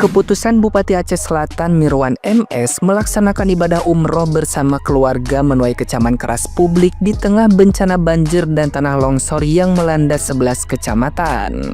Keputusan Bupati Aceh Selatan Mirwan MS melaksanakan ibadah umroh bersama keluarga menuai kecaman keras publik di tengah bencana banjir dan tanah longsor yang melanda 11 kecamatan.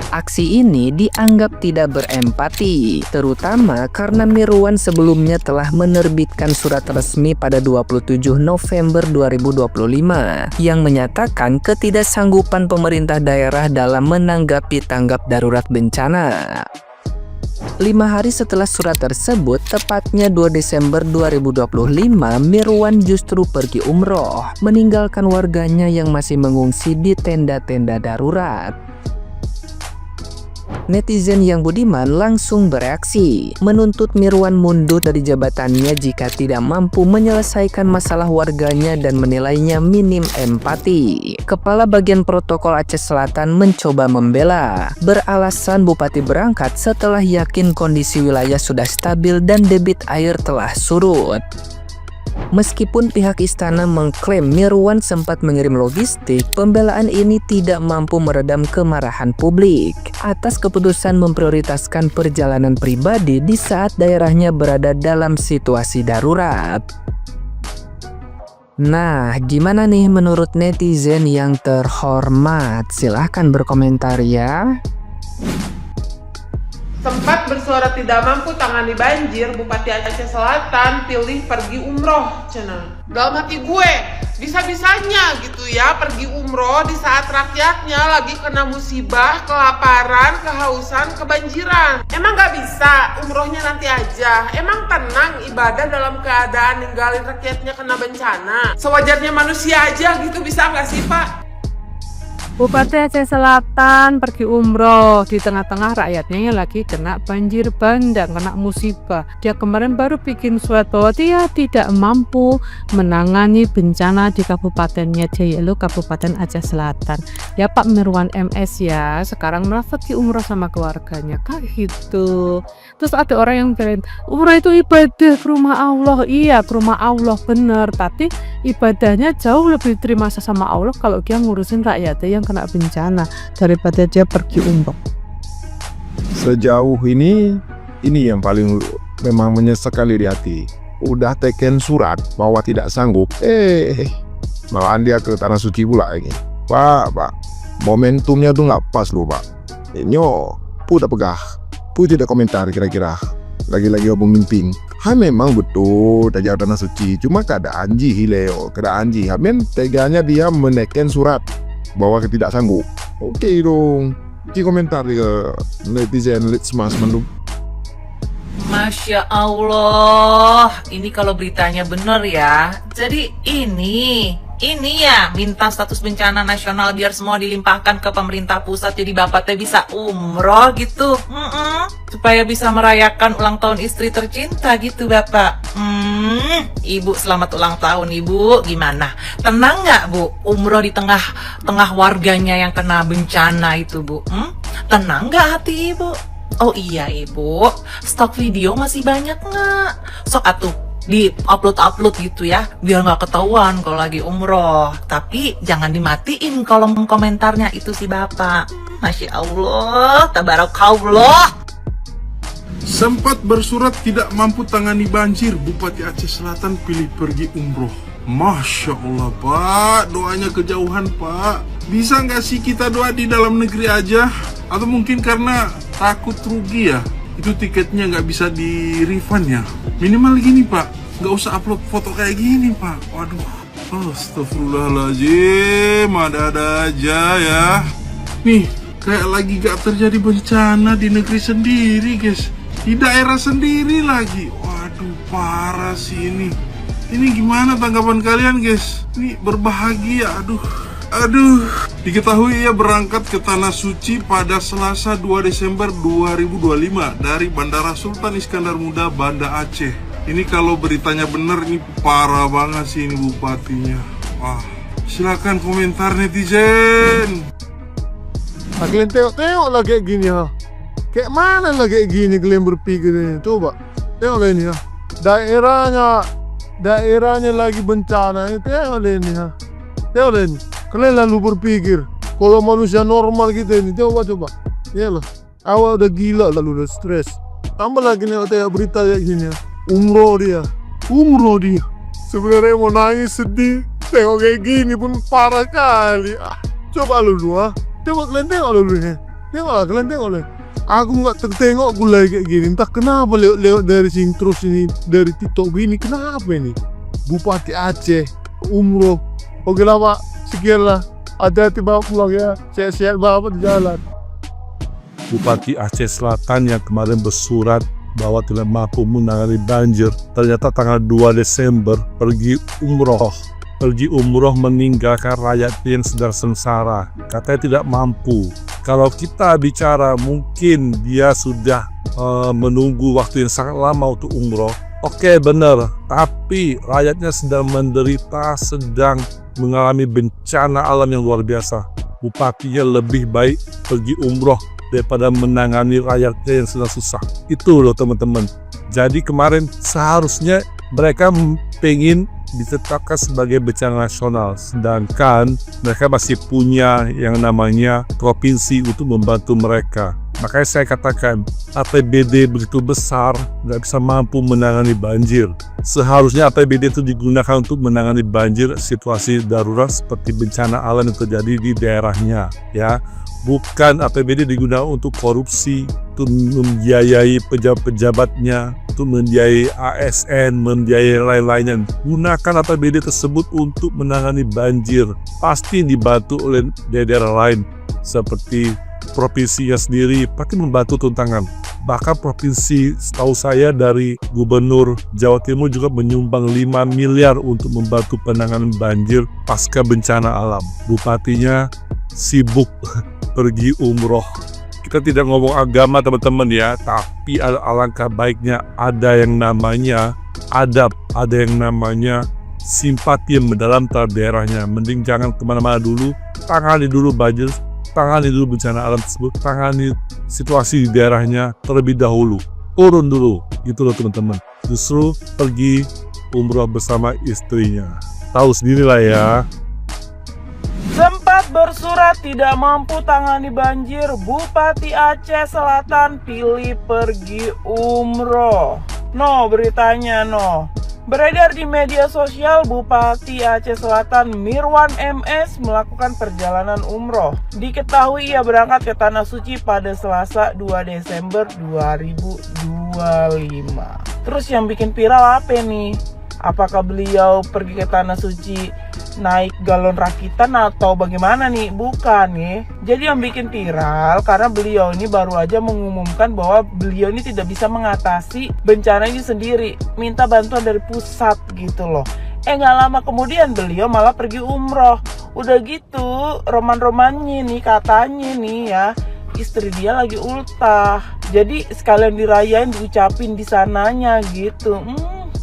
Aksi ini dianggap tidak berempati, terutama karena Mirwan sebelumnya telah menerbitkan surat resmi pada 27 November 2025 yang menyatakan ketidaksanggupan pemerintah daerah dalam menanggapi tanggap darurat bencana. 5 hari setelah surat tersebut, tepatnya 2 Desember 2025, Mirwan justru pergi umroh, meninggalkan warganya yang masih mengungsi di tenda-tenda darurat. Netizen yang budiman langsung bereaksi, menuntut Mirwan mundur dari jabatannya jika tidak mampu menyelesaikan masalah warganya dan menilainya minim empati. Kepala Bagian Protokol Aceh Selatan mencoba membela, beralasan Bupati berangkat setelah yakin kondisi wilayah sudah stabil dan debit air telah surut. Meskipun pihak istana mengklaim Mirwan sempat mengirim logistik, pembelaan ini tidak mampu meredam kemarahan publik atas keputusan memprioritaskan perjalanan pribadi di saat daerahnya berada dalam situasi darurat. Nah, gimana nih menurut netizen yang terhormat? Silahkan berkomentar ya. Sempat bersuara tidak mampu tangani banjir, Bupati Aceh Selatan pilih pergi umroh, cenah. Dalam hati gue, bisa-bisanya gitu ya pergi umroh di saat rakyatnya lagi kena musibah, kelaparan, kehausan, kebanjiran. Emang gak bisa umrohnya nanti aja? Emang tenang ibadah dalam keadaan ninggalin rakyatnya kena bencana? Sewajarnya manusia aja gitu, bisa gak sih Pak? Bupati Aceh Selatan pergi umroh di tengah-tengah rakyatnya yang lagi kena banjir bandang, kena musibah. Dia kemarin baru bikin surat bahwa dia tidak mampu menangani bencana di kabupatennya, yaitu Kabupaten Aceh Selatan. Ya Pak Mirwan MS ya, sekarang malah pergi umroh sama keluarganya, kayak gitu. Terus ada orang yang bilang, umroh itu ibadah ke rumah Allah. Iya, ke rumah Allah bener, tapi ibadahnya jauh lebih terima sama Allah kalau dia ngurusin rakyatnya yang kena bencana daripada dia pergi umroh. Sejauh ini yang paling memang menyesek sekali di hati. Udah teken surat bahwa tidak sanggup, malahan dia ke tanah suci pula ini. Pak, momentumnya tuh nggak pas loh Pak. Nyo, udah pegah, tidak komentar kira-kira. Lagi-lagi obong mimpin. Memang betul tak jauh tanah suci, cuma keadaan hileo, keadaan Hamen teganya dia menekan surat bahwa tidak sanggup. Oke dong, di komentar ke netizen Let's Mas Mandum. Masya Allah, ini kalau beritanya bener ya. Jadi ini ya minta status bencana nasional biar semua dilimpahkan ke pemerintah pusat, jadi bapak teh bisa umroh gitu. Supaya bisa merayakan ulang tahun istri tercinta gitu bapak. Ibu selamat ulang tahun ibu. Gimana? Tenang nggak bu? Umroh di tengah warganya yang kena bencana itu bu. Tenang nggak hati ibu? Oh iya ibu, stok video masih banyak nggak? Sok atuh di upload gitu ya, biar nggak ketahuan kalau lagi umroh. Tapi jangan dimatiin kolom komentarnya itu si bapak. Masya Allah, tabarakallah. Sempat bersurat tidak mampu tangani banjir, Bupati Aceh Selatan pilih pergi umroh. Masya Allah Pak, doanya kejauhan Pak. Bisa nggak sih kita doa di dalam negeri aja? Atau mungkin karena takut rugi ya, itu tiketnya nggak bisa di refund ya. Minimal gini Pak, nggak usah upload foto kayak gini Pak. Waduh, astagfirullahaladzim, ada aja ya. Nih, kayak lagi gak terjadi bencana di negeri sendiri guys, di daerah sendiri lagi. Waduh, parah sih ini. Ini gimana tanggapan kalian guys? Ini berbahagia, aduh. Diketahui ia berangkat ke Tanah Suci pada Selasa 2 Desember 2025 dari Bandara Sultan Iskandar Muda, Banda Aceh. Ini kalau beritanya bener, ini parah banget sih ini bupatinya. Wah, silakan komentar netizen. Kalian tengok lah kayak gini ya. Kayak mana lah kayak gini kalian berpikir ini? Coba tengok ini ya. Daerahnya lagi bencana ini, tengok ini ya. Tengok ini. Kalian lalu berpikir kalau manusia normal kita ini, coba ya loh. Awal udah gila lalu udah stres. Tambah lagi nih kayak berita kayak gini ya. Umroh dia. Sebenarnya mau nangis sedih. Tengok kayak gini pun parah kali. Coba lu dua. Coba kalian tengok dulu nih. Kalian tengok deh. Aku nggak tertengok gue lagi kayak gini. Entah kenapa lewat dari sini terus ini dari TikTok gini. Kenapa ini? Bupati Aceh umroh. Oke lah Pak. Sekian lah. Hati-hati bawa pulang ya. Sehat-sehat bapak di jalan. Bupati Aceh Selatan yang kemarin bersurat bahwa tidak mampu menangani banjir, ternyata tanggal 2 Desember pergi umroh meninggalkan rakyat yang sedang sengsara. Katanya tidak mampu. Kalau kita bicara mungkin dia sudah menunggu waktu yang sangat lama untuk umroh. Oke, benar, tapi rakyatnya sedang menderita, sedang mengalami bencana alam yang luar biasa. Bupatinya lebih baik pergi umroh daripada menangani rakyatnya yang sedang susah. Itu loh teman-teman. Jadi kemarin seharusnya mereka pengen ditetapkan sebagai bencana nasional, sedangkan mereka masih punya yang namanya provinsi untuk membantu mereka. Makanya saya katakan APBD begitu besar nggak bisa mampu menangani banjir. Seharusnya APBD itu digunakan untuk menangani banjir, situasi darurat seperti bencana alam yang terjadi di daerahnya, ya. Bukan APBD digunakan untuk korupsi, untuk membiayai pejabat-pejabatnya, untuk membiayai ASN, membiayai lain-lainnya. Gunakan APBD tersebut untuk menangani banjir. Pasti dibantu oleh daerah lain seperti provinsinya sendiri, pasti membantu tuntangan. Bahkan provinsi setahu saya dari Gubernur Jawa Timur juga menyumbang 5 miliar untuk membantu penanganan banjir pasca bencana alam. Bupatinya sibuk pergi umroh. Kita tidak ngomong agama teman-teman ya, tapi alangkah baiknya ada yang namanya adab, ada yang namanya simpati yang mendalam terhadap daerahnya. Mending jangan kemana-mana dulu, tangani dulu banjir, tangani dulu bencana alam tersebut, tangani situasi di daerahnya terlebih dahulu. Turun dulu, gitu loh teman-teman. Justru pergi umroh bersama istrinya. Tahu sendirilah ya. Sempat bersurat tidak mampu tangani banjir, Bupati Aceh Selatan pilih pergi umroh. No, beritanya no. Beredar di media sosial, Bupati Aceh Selatan Mirwan MS melakukan perjalanan umroh. Diketahui ia berangkat ke Tanah Suci pada Selasa 2 Desember 2025. Terus yang bikin viral apa nih? Apakah beliau pergi ke Tanah Suci naik galon rakitan atau bagaimana nih? Bukan nih. Jadi yang bikin viral karena beliau ini baru aja mengumumkan bahwa beliau ini tidak bisa mengatasi bencana ini sendiri, minta bantuan dari pusat gitu loh. Nggak lama kemudian beliau malah pergi umroh. Udah gitu roman-romannya nih katanya nih ya, istri dia lagi ultah. Jadi sekalian dirayain, diucapin di sananya gitu.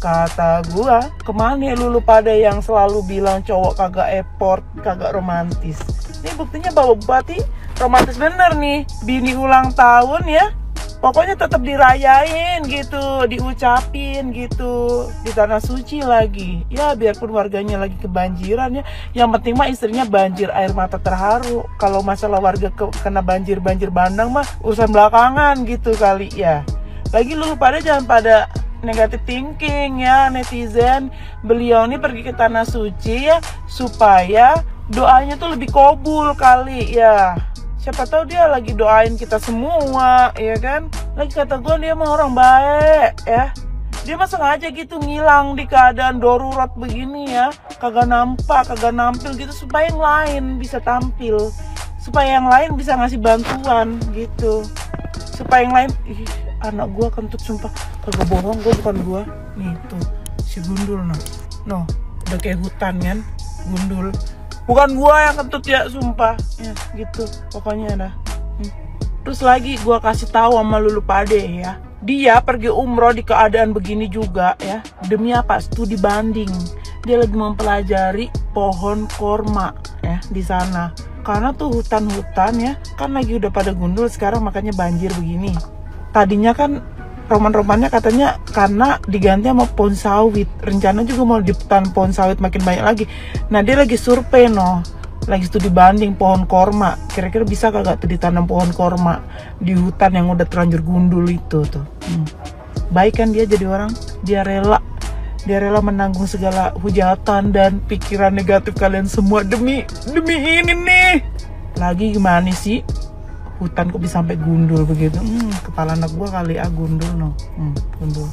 Kata gua, kemana ya lu pada yang selalu bilang cowok kagak effort, kagak romantis. Ini buktinya bahwa Bupati romantis bener nih. Bini ulang tahun ya, pokoknya tetap dirayain gitu, diucapin gitu, di Tanah Suci lagi. Ya biarpun warganya lagi kebanjiran ya, yang penting mah istrinya banjir air mata terharu. Kalau masalah warga kena banjir bandang mah urusan belakangan gitu kali ya. Lagi lu pada jangan pada negative thinking ya netizen. Beliau ini pergi ke Tanah Suci ya supaya doanya tuh lebih kabul kali ya. Siapa tahu dia lagi doain kita semua ya kan. Lagi kata gue dia mah orang baik ya. Dia mah sengaja gitu ngilang di keadaan darurat begini ya, kagak nampak, kagak nampil gitu supaya yang lain bisa tampil, supaya yang lain bisa ngasih bantuan gitu, supaya yang lain anak gua kentut sumpah, kagak bohong, gua bukan gua. Nih tuh si gundul no, udah kayak hutan kan, gundul. Bukan gua yang kentut ya sumpah, ya gitu pokoknya dah. Terus lagi gua kasih tahu sama lu pade ya, dia pergi umroh di keadaan begini juga ya. Demi apa? Studi banding. Dia lagi mempelajari pohon korma ya di sana. Karena tuh hutan-hutan ya, kan lagi udah pada gundul sekarang makanya banjir begini. Tadinya kan roman-romannya katanya karena diganti sama pohon sawit. Rencana juga mau ditanam pohon sawit makin banyak lagi. Nah dia lagi survei lagi studi banding pohon korma. Kira-kira bisa kagak tuh ditanam pohon korma di hutan yang udah terlanjur gundul itu tuh. Baik kan dia jadi orang, dia rela menanggung segala hujatan dan pikiran negatif kalian semua demi ini nih. Lagi gimana sih? Hutan kok bisa sampai gundul begitu? Kepala anak gua kali gundul no. Gundul.